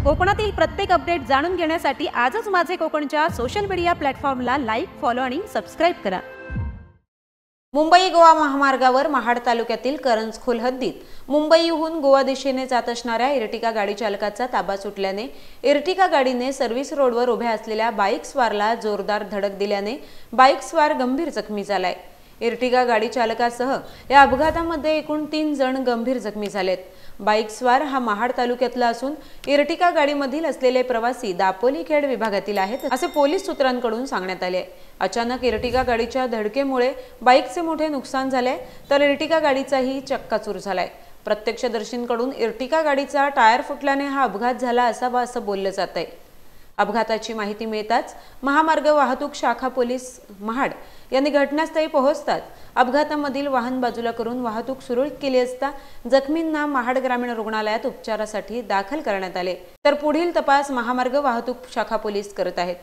कोकणातील प्रत्येक अपडेट जाणून घेण्यासाठी आजच माझे कोकणच्या सोशल मीडिया प्लॅटफॉर्मला लाईक, फॉलो आणि सबस्क्राइब करा। मुंबई गोवा महामार्गावर महाड तालुक्यातील करंजखोल हद्दीत मुंबईहून गोवा दिशेने जात असणाऱ्या इर्टिगा गाडी चालकाचा ताबा सुटल्याने इर्टिगा गाडीने सर्व्हिस रोडवर उभ्या असलेल्या बाईक स्वारला जोरदार धडक दिल्याने बाईक स्वार गंभीर जखमी झालाय। इर्टिगा गाडी चालकासह या अपघातामध्ये एकूण 3 जण गंभीर जखमी झालेत। बाईक स्वार हा महाड तालुक्यातला असून इर्टिगा गाडीमधील असलेले प्रवासी दापोली खेड विभागातील आहेत असे पोलीस सूत्रांकडून सांगण्यात आले। अचानक इर्टिगा गाडीच्या धडकेमुळे बाईकचे मोठे नुकसान झाले तर इर्टिगा गाडीचाही चक्काचूर झालाय। प्रत्यक्षदर्शींकडून इर्टिगा गाडीचा टायर फुटल्याने हा अपघात झाला असावा असं बोललं जात आहे। अपघाताची माहिती मिळताच महामार्ग वाहतूक शाखा पोलीस महाड यांनी घटनास्थळी पोहोचतात अपघातामधील वाहन बाजूला करून वाहतूक सुरळीत केली असता जखमींना महाड ग्रामीण रुग्णालयात उपचारासाठी दाखल करण्यात आले तर पुढील तपास महामार्ग वाहतूक शाखा पोलीस करत आहेत।